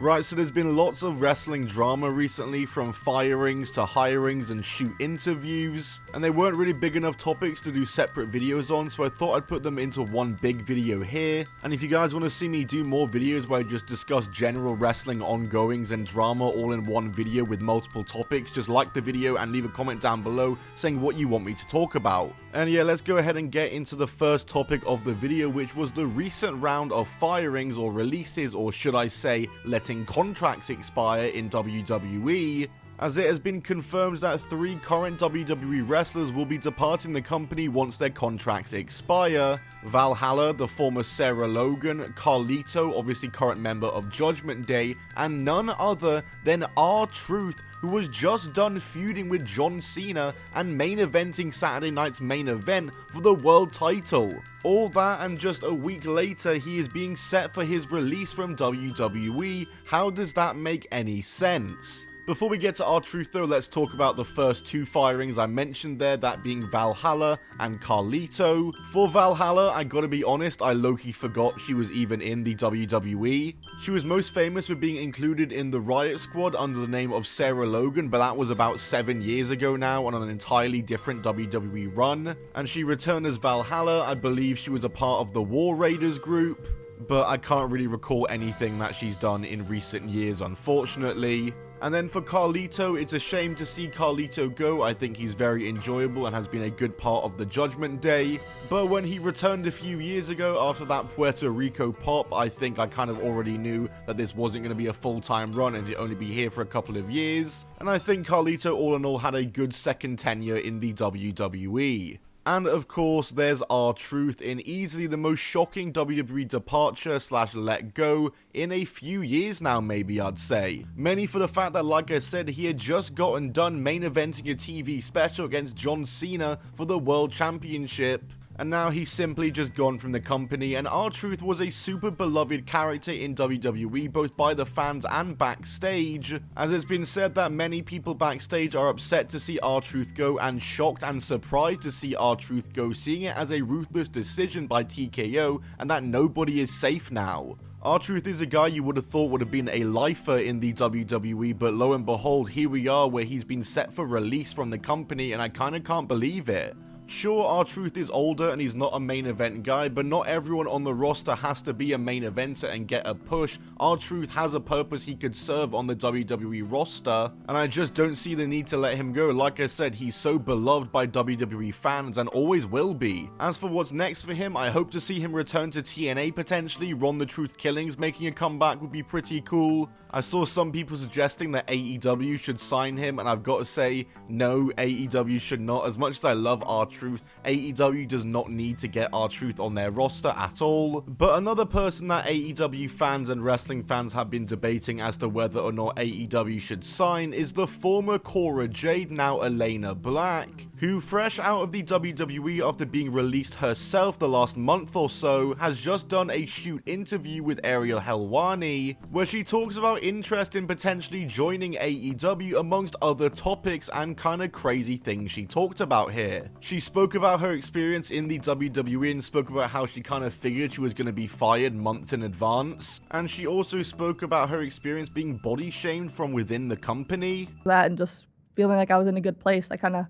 Right, so there's been lots of wrestling drama recently, from firings to hirings and shoot interviews, and they weren't really big enough topics to do separate videos on, so I thought I'd put them into one big video here. And if you guys want to see me do more videos where I just discuss general wrestling ongoings and drama all in one video with multiple topics, just like the video and leave a comment down below saying what you want me to talk about. And yeah, let's go ahead and get into the first topic of the video, which was the recent round of firings or releases, or should I say letting contracts expire in WWE, as it has been confirmed that 3 current WWE wrestlers will be departing the company once their contracts expire. Valhalla, the former Sarah Logan, Carlito, obviously current member of Judgment Day, and none other than R-Truth, who was just done feuding with John Cena and main eventing Saturday night's main event for the world title. All that and just a week later he is being set for his release from WWE. How does that make any sense? Before we get to R-Truth though, let's talk about the first 2 firings I mentioned there, that being Valhalla and Carlito. For Valhalla, I gotta be honest, I low-key forgot she was even in the WWE. She was most famous for being included in the Riot Squad under the name of Sarah Logan, but that was about 7 years ago now on an entirely different WWE run. And she returned as Valhalla. I believe she was a part of the War Raiders group, but I can't really recall anything that she's done in recent years, unfortunately. And then for Carlito, it's a shame to see Carlito go. I think he's very enjoyable and has been a good part of the Judgment Day. But when he returned a few years ago after that Puerto Rico pop, I think I kind of already knew that this wasn't going to be a full-time run and he'd only be here for a couple of years. And I think Carlito all in all had a good second tenure in the WWE. And of course, there's R-Truth in easily the most shocking WWE departure / let go in a few years now, maybe I'd say. Many for the fact that, like I said, he had just gotten done main eventing a TV special against John Cena for the World Championship. And now he's simply just gone from the company, and R-Truth was a super beloved character in WWE, both by the fans and backstage, as it's been said that many people backstage are upset to see R-Truth go and shocked and surprised to see R-Truth go, seeing it as a ruthless decision by TKO and that nobody is safe now. R-Truth is a guy you would have thought would have been a lifer in the WWE, but lo and behold, here we are where he's been set for release from the company, and I kinda can't believe it. Sure, R-Truth is older and he's not a main event guy, but not everyone on the roster has to be a main eventer and get a push. R-Truth has a purpose he could serve on the WWE roster, and I just don't see the need to let him go. Like I said, he's so beloved by WWE fans and always will be. As for what's next for him, I hope to see him return to TNA potentially. Ron the Truth Killings making a comeback would be pretty cool. I saw some people suggesting that AEW should sign him, and I've got to say, no, AEW should not. As much as I love R-Truth, AEW does not need to get R-Truth on their roster at all. But another person that AEW fans and wrestling fans have been debating as to whether or not AEW should sign is the former Cora Jade, now Elayna Black, who, fresh out of the WWE after being released herself the last month or so, has just done a shoot interview with Ariel Helwani, where she talks about interest in potentially joining AEW amongst other topics and kinda crazy things she talked about here. She spoke about her experience in the WWE and spoke about how she kinda figured she was gonna be fired months in advance, and she also spoke about her experience being body shamed from within the company. That and just feeling like I was in a good place. I kinda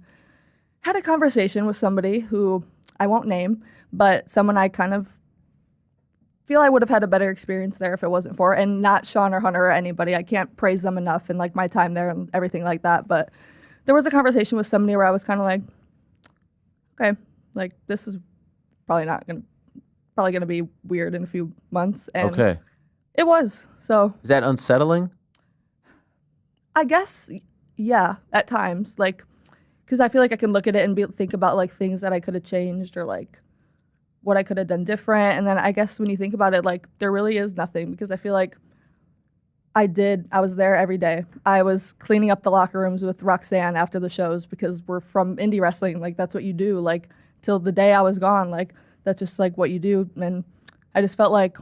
had a conversation with somebody who I won't name, but someone I kind of feel I would have had a better experience there if it wasn't for, and not Sean or Hunter or anybody. I can't praise them enough and like my time there and everything like that. But there was a conversation with somebody where I was kind of like, okay, like this is probably gonna be weird in a few months. And okay. It was. So is that unsettling? I guess, yeah, at times, like, because I feel like I can look at it and think about like things that I could have changed or like what I could have done different. And then I guess when you think about it, like there really is nothing, because I feel like I was there every day. I was cleaning up the locker rooms with Roxanne after the shows because we're from indie wrestling. Like that's what you do. Like till the day I was gone, like that's just like what you do. And I just felt like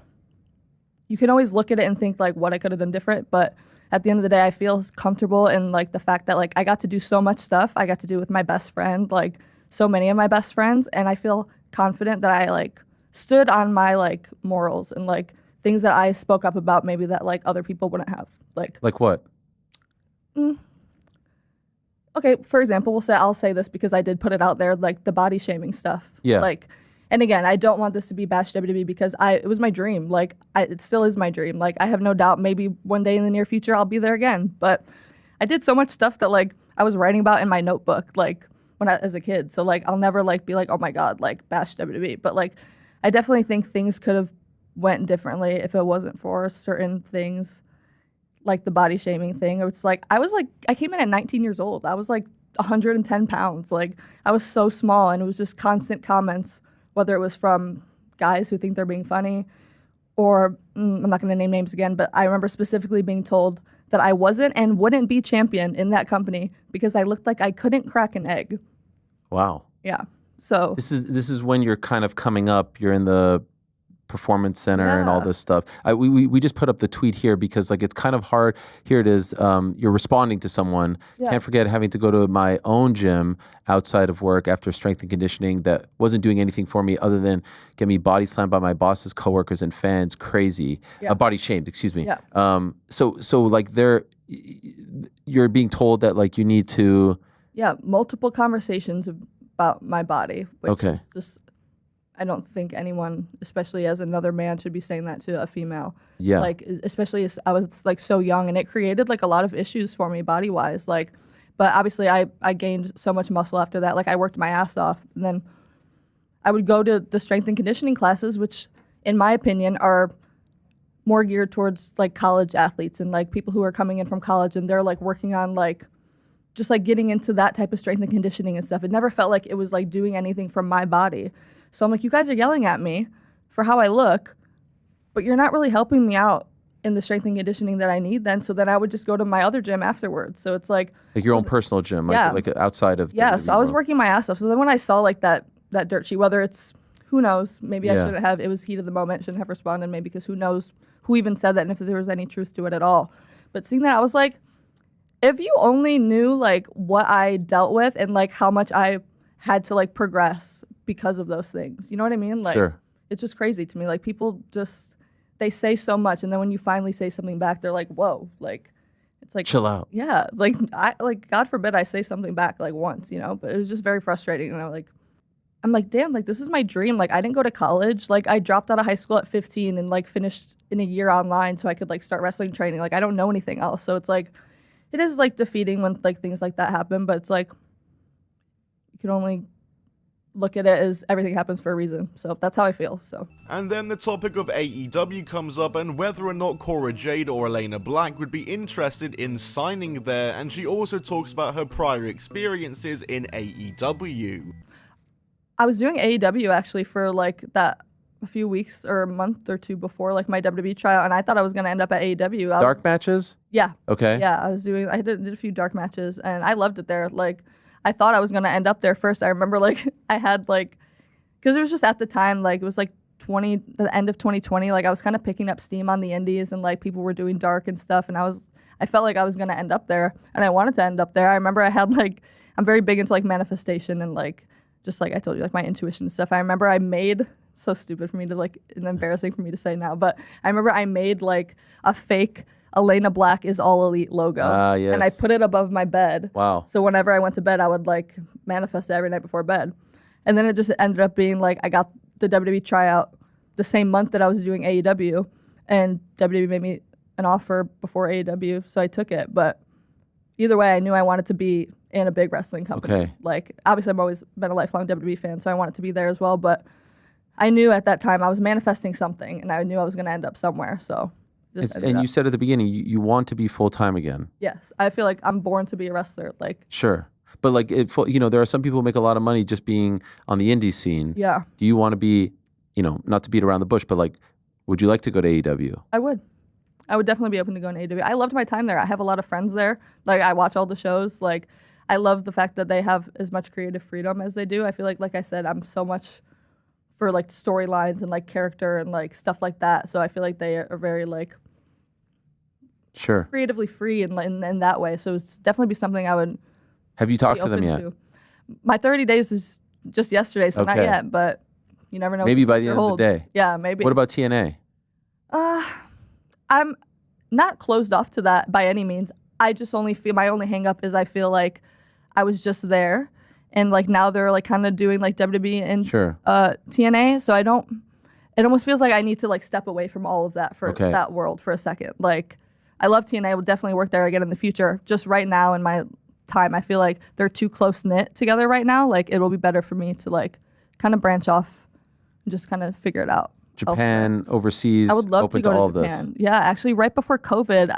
you can always look at it and think like what I could have done different. But at the end of the day, I feel comfortable in like the fact that like I got to do so much stuff. I got to do with my best friend, like so many of my best friends. And I feel confident that I like stood on my like morals and like things that I spoke up about maybe that like other people wouldn't have. Like what? Okay, for example, I'll say this because I did put it out there, like the body shaming stuff. Yeah. Like, and again, I don't want this to be bash WWE because it was my dream. Like, it still is my dream. Like, I have no doubt maybe one day in the near future I'll be there again. But I did so much stuff that like I was writing about in my notebook, like as a kid. So like I'll never like be like, oh my God, like bash WWE. But like I definitely think things could have went differently if it wasn't for certain things, like the body shaming thing. It's like I came in at 19 years old. I was like 110 pounds. Like I was so small, and it was just constant comments, whether it was from guys who think they're being funny, or I'm not going to name names again, but I remember specifically being told that I wasn't and wouldn't be champion in that company because I looked like I couldn't crack an egg. Wow. Yeah. So this is when you're kind of coming up. You're in the performance center and all this stuff. We just put up the tweet here because like it's kind of hard. Here it is. You're responding to someone. Yeah. Can't forget having to go to my own gym outside of work after strength and conditioning that wasn't doing anything for me other than get me body slammed by my boss's coworkers and fans. Crazy. Yeah. Body shamed. Excuse me. Yeah. So like you're being told that like you need to. Yeah, multiple conversations about my body. Which is just, I don't think anyone, especially as another man, should be saying that to a female. Yeah. Like, especially as I was like so young, and it created like a lot of issues for me body wise. Like, but obviously I gained so much muscle after that. Like I worked my ass off, and then I would go to the strength and conditioning classes, which in my opinion are more geared towards like college athletes and like people who are coming in from college, and they're like working on like just like getting into that type of strength and conditioning and stuff. It never felt like it was like doing anything for my body. So I'm like, you guys are yelling at me for how I look, but you're not really helping me out in the strength and conditioning that I need then. So then I would just go to my other gym afterwards. So it's like your own personal gym, like outside of so I was working my ass off. So then when I saw like that dirt sheet, whether it's, who knows, maybe I shouldn't have, it was heat of the moment, shouldn't have responded maybe because who knows who even said that and if there was any truth to it at all. But seeing that, I was like, if you only knew like what I dealt with and like how much I had to like progress because of those things, you know what I mean? Like, it's just crazy to me. Like people just, they say so much, and then when you finally say something back, they're like, whoa, like, it's like, chill out. Yeah. Like God forbid I say something back like once, you know, but it was just very frustrating. And I'm like, damn, like this is my dream. Like I didn't go to college. Like I dropped out of high school at 15 and like finished in a year online so I could like start wrestling training. Like I don't know anything else. So it's like, it is like defeating when like things like that happen, but it's like you can only look at it as everything happens for a reason. So that's how I feel. So. And then the topic of AEW comes up and whether or not Cora Jade or Elayna Black would be interested in signing there, and she also talks about her prior experiences in AEW. I was doing AEW actually for like that a few weeks or a month or two before like my WWE tryout, and I thought I was going to end up at AEW. Dark matches? Yeah. Okay. Yeah, I did a few dark matches, and I loved it there. Like, I thought I was going to end up there first. I remember like I had like, because it was just at the time, like it was like the end of 2020, like I was kind of picking up steam on the indies, and like people were doing dark and stuff, and I felt like I was going to end up there, and I wanted to end up there. I remember I had like, I'm very big into like manifestation and like, just like I told you, like my intuition and stuff. I remember I made, so stupid for me to like, and embarrassing for me to say now, but I remember I made like a fake Elayna Black is All Elite logo. Yes. And I put it above my bed. Wow. So whenever I went to bed, I would like manifest it every night before bed. And then it just ended up being like, I got the WWE tryout the same month that I was doing AEW, and WWE made me an offer before AEW, so I took it. But either way, I knew I wanted to be in a big wrestling company. Okay. Like, obviously I've always been a lifelong WWE fan, so I wanted to be there as well. But I knew at that time I was manifesting something, and I knew I was going to end up somewhere. So, you said at the beginning you want to be full time again. Yes, I feel like I'm born to be a wrestler. Like, sure, but like there are some people who make a lot of money just being on the indie scene. Yeah. Do you want to be, not to beat around the bush, but like, would you like to go to AEW? I would. I would definitely be open to going to AEW. I loved my time there. I have a lot of friends there. Like, I watch all the shows. Like, I love the fact that they have as much creative freedom as they do. I feel like I said, I'm so much for like storylines and like character and like stuff like that. So I feel like they are very like sure creatively free in that way. So it's definitely be something I would. Have you talked to them yet? My 30 days is just yesterday, so not yet. But you never know. Maybe by the end of the day. Yeah, maybe. What about TNA? I'm not closed off to that by any means. I just only feel my only hang up is I feel like I was just there, and like now they're like kind of doing like WWE and Sure. TNA, so I don't. It almost feels like I need to like step away from all of that for Okay. that world for a second. Like I love TNA, I would definitely work there again in the future. Just right now in my time, I feel like they're too close knit together right now. Like it will be better for me to like kind of branch off and just kind of figure it out. Japan, elsewhere. overseas, I would love open to go all to of this. Japan. Yeah, actually, right before COVID,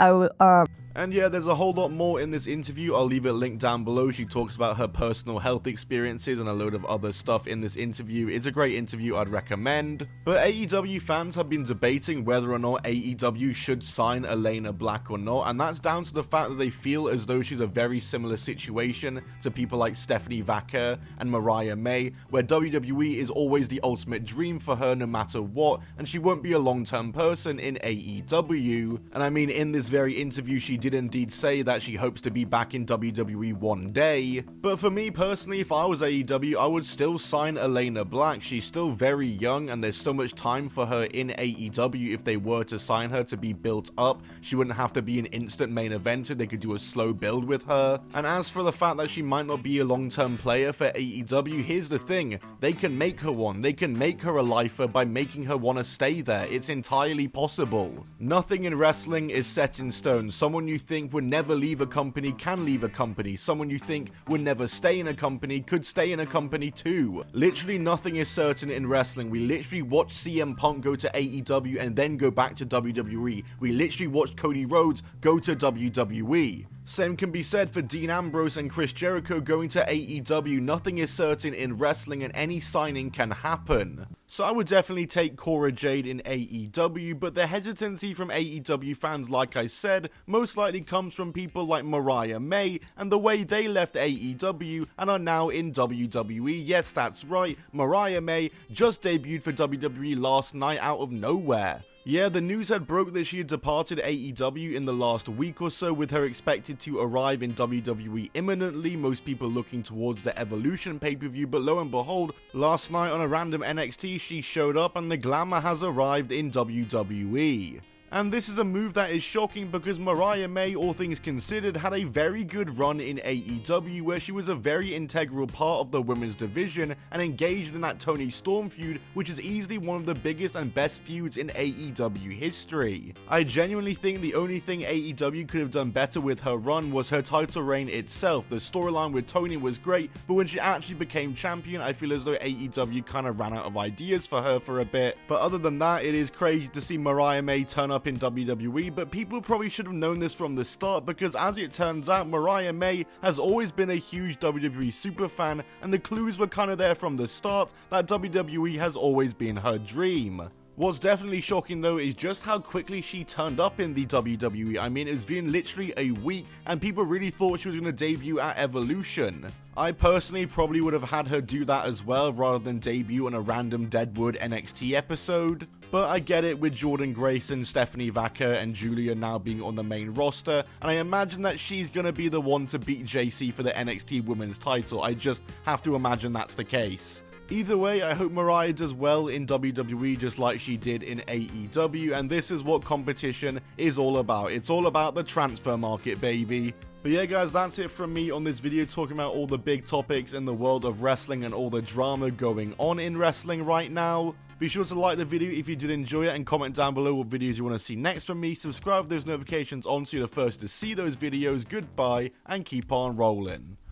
And yeah, there's a whole lot more in this interview. I'll leave it linked down below. She talks about her personal health experiences and a load of other stuff in this interview. It's a great interview, I'd recommend. But AEW fans have been debating whether or not AEW should sign Elayna Black or not, and that's down to the fact that they feel as though she's a very similar situation to people like Stephanie Vaquer and Mariah May, where WWE is always the ultimate dream for her no matter what, and she won't be a long-term person in AEW. And I mean, in this very interview, she did indeed say that she hopes to be back in WWE one day. But for me personally, if I was AEW, I would still sign Elayna Black. She's still very young and there's so much time for her in AEW if they were to sign her to be built up. She wouldn't have to be an instant main eventer, they could do a slow build with her. And as for the fact that she might not be a long-term player for AEW, here's the thing, they can make her one. They can make her a lifer by making her want to stay there. It's entirely possible. Nothing in wrestling is set in stone. Someone you think would never leave a company can leave a company. Someone you think would never stay in a company could stay in a company too. Literally nothing is certain in wrestling. We literally watched CM Punk go to AEW and then go back to WWE. We literally watched Cody Rhodes go to WWE. Same can be said for Dean Ambrose and Chris Jericho going to AEW. Nothing is certain in wrestling and any signing can happen. So I would definitely take Cora Jade in AEW, but the hesitancy from AEW fans, like I said, most likely comes from people like Mariah May and the way they left AEW and are now in WWE. Yes, that's right, Mariah May just debuted for WWE last night out of nowhere. Yeah, the news had broke that she had departed AEW in the last week or so, with her expected to arrive in WWE imminently, most people looking towards the Evolution pay-per-view, but lo and behold, last night on a random NXT she showed up and the glamour has arrived in WWE. And this is a move that is shocking because Mariah May, all things considered, had a very good run in AEW where she was a very integral part of the women's division and engaged in that Toni Storm feud, which is easily one of the biggest and best feuds in AEW history. I genuinely think the only thing AEW could have done better with her run was her title reign itself. The storyline with Toni was great, but when she actually became champion, I feel as though AEW kind of ran out of ideas for her for a bit. But other than that, it is crazy to see Mariah May turn up in WWE, but people probably should have known this from the start because as it turns out, Mariah May has always been a huge WWE superfan and the clues were kind of there from the start that WWE has always been her dream. What's definitely shocking though is just how quickly she turned up in the WWE. I mean, it's been literally a week and people really thought she was going to debut at Evolution. I personally probably would have had her do that as well rather than debut on a random Deadwood NXT episode. But I get it with Jordan Grayson, Stephanie Vaquer and Julia now being on the main roster, and I imagine that she's going to be the one to beat JC for the NXT Women's title. I just have to imagine that's the case. Either way, I hope Mariah does well in WWE just like she did in AEW, and this is what competition is all about. It's all about the transfer market, baby. But yeah guys, that's it from me on this video talking about all the big topics in the world of wrestling and all the drama going on in wrestling right now. Be sure to like the video if you did enjoy it and comment down below what videos you want to see next from me. Subscribe with those notifications on so you're the first to see those videos. Goodbye and keep on rolling.